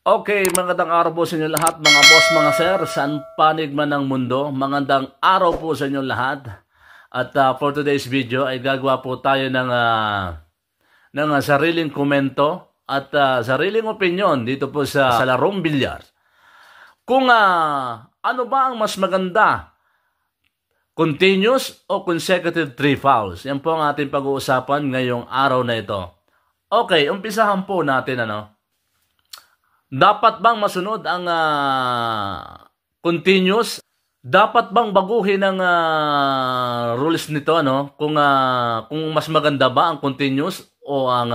Okay, magandang araw po sa inyo lahat, mga boss, mga sir, saan panig man ng mundo. Magandang araw po sa inyo lahat. At for today's video ay gagawa po tayo ng sariling komento at sariling opinion dito po sa larong bilyar. Kung ano ba ang mas maganda, continuous o consecutive 3 fouls? Yan po ang ating pag-uusapan ngayong araw na ito. Okay, umpisahan po natin Dapat bang masunod ang continuous? Dapat bang baguhin ang rules nito kung mas maganda ba ang continuous o ang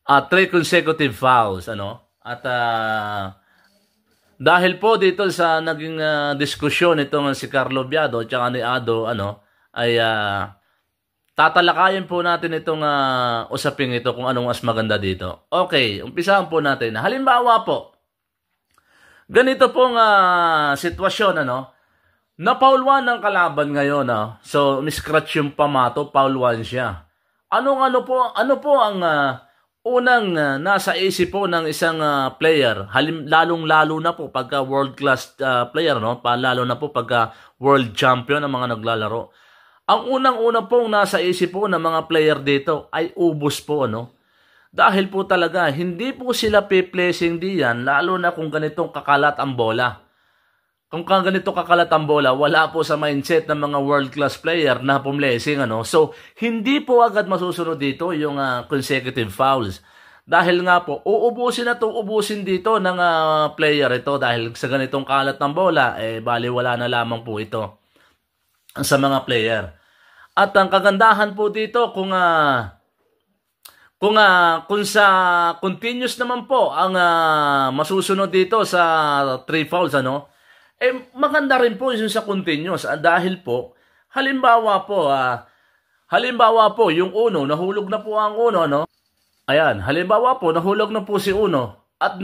3 consecutive fouls At dahil po dito sa naging diskusyon itong si Carlo Biado at ni Ado ay tatalakayin po natin itong usaping ito kung anong mas maganda dito. Okay, umpisahan po natin. Halimbawa po, ganito pong sitwasyon, na-foul 1 ng kalaban ngayon, So, miscratch yung pamato, foul 1 siya. Ano po ang unang nasa isip po ng isang player, lalong-lalo na po pagka world-class player, lalo na po pagka world champion ang mga naglalaro. Ang unang-una pong nasa isip po ng mga player dito ay ubos po, Dahil po talaga, hindi po sila pe-placing diyan, lalo na kung ganitong kakalat ang bola. Kung ganito kakalat ang bola, wala po sa mindset ng mga world-class player na pumlesing, So, hindi po agad masusunod dito yung consecutive fouls. Dahil nga po, uubusin dito ng player ito dahil sa ganitong kalat ng bola, bali wala na lamang po ito sa mga player. At ang kagandahan po dito kung sa continuous naman po ang masusunod dito sa 3 fouls maganda rin po yung sa continuous dahil po halimbawa po yung uno nahulog na po ang uno Ayan, halimbawa po nahulog na po si uno at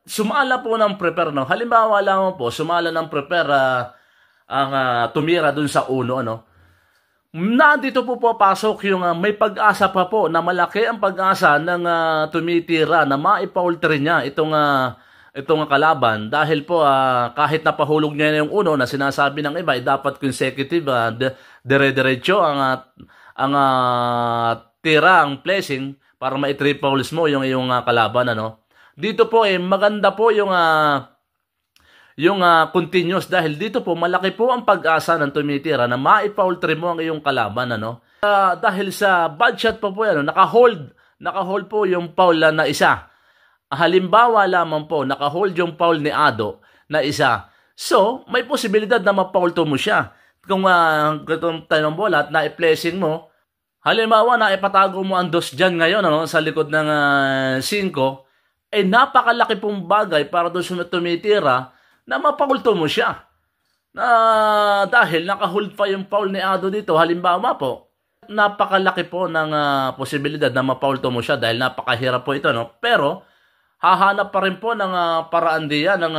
sumala po ng prepare halimbawa lamang po sumala ng prepare ang tumira dun sa uno Nandito po papasok yung may pag-asa pa po na malaki ang pag-asa ng tumitira na maipaulter niya itong kalaban dahil po kahit napahulog niya na yung uno na sinasabi ng iba dapat consecutive dire-diretso ang tira, ang placing para ma-3 fouls mo yung iyong kalaban Dito po maganda po yung continuous dahil dito po malaki po ang pag-asa ng tumitira na maipaultre mo ang iyong kalaban dahil sa bad shot po naka-hold po yung foul na isa. Halimbawa lamang po naka-hold yung foul ni Ado na isa. So, may posibilidad na ma-foul mo siya. Kung ganitong tayo ng bola at na-placing mo, halimbawa na ipatago mo ang dos dyan ngayon sa likod ng 5, napakalaki pong bagay para doon sa tumitira na mapakulto mo siya. Dahil naka-hold pa yung foul ni Ado dito, halimbawa po, napakalaki po ng posibilidad na mapakulto mo siya dahil napakahirap po ito. Pero, hahanap pa rin po ng paraan diyan ng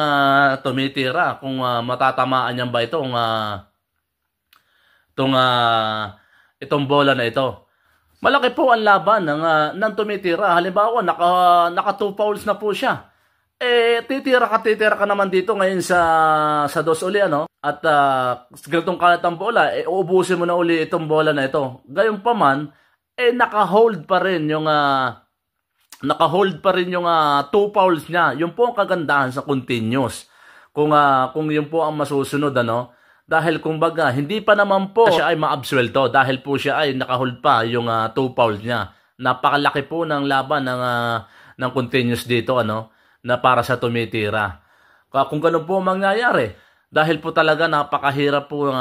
tumitira kung matatamaan niyan ba itong bola na ito. Malaki po ang laban ng tumitira. Halimbawa, naka 2 fouls na po siya. Titira ka naman dito ngayon sa dos uli at ganitong kalat ang bola uubusin mo na uli itong bola na ito. Gayunpaman naka-hold pa rin yung 2 fouls niya. Yung po ang kagandahan sa continuous. Kung yun po ang masusunod dahil kumbaga hindi pa naman po siya ay maabsuelto dahil po siya ay naka-hold pa yung 2 fouls niya. Napakalaki po ng laban ng continuous dito na para sa tumitira. Kung ganun po mangyayari, dahil po talaga napakahirap po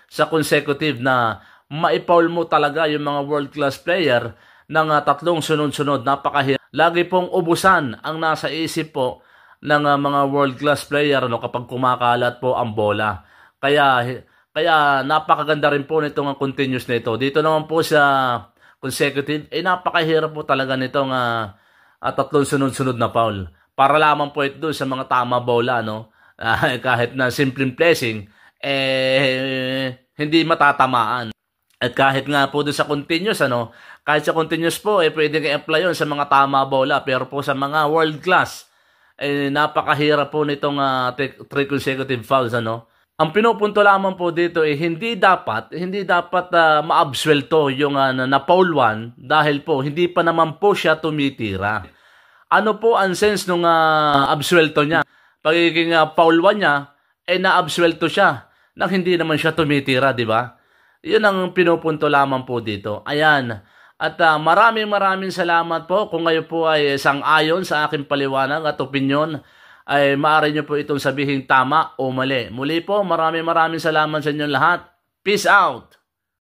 sa consecutive na maipaul mo talaga yung mga world-class player ng 3 sunod-sunod. Napakahirap. Lagi pong ubusan ang nasa isip po ng mga world-class player kapag kumakalat po ang bola. Kaya napakaganda rin po nitong continuous na ito. Dito naman po sa consecutive, napakahirap po talaga nitong 3 sunod-sunod na foul. Para lamang po ito doon sa mga tama bola, kahit na simpleng placing, hindi matatamaan. At kahit nga po doon sa continuous, kahit sa continuous po, pwede i-apply yun sa mga tama bola. Pero po sa mga world class, napakahirap po nitong 3 consecutive fouls, ano. Ang pinupunto lamang po dito hindi dapat maabsuelto yung na foul 1 dahil po hindi pa naman po siya tumitira. Ano po ang sense nung absuelto niya? Pagiging foul 1 niya, naabsuelto siya nang hindi naman siya tumitira, di ba? Yun ang pinupunto lamang po dito. Ayan. At maraming salamat po kung kayo po ay sang-ayon sa aking paliwanag at opinyon, ay maaari nyo po itong sabihin tama o mali. Muli po, maraming salamat sa inyong lahat. Peace out!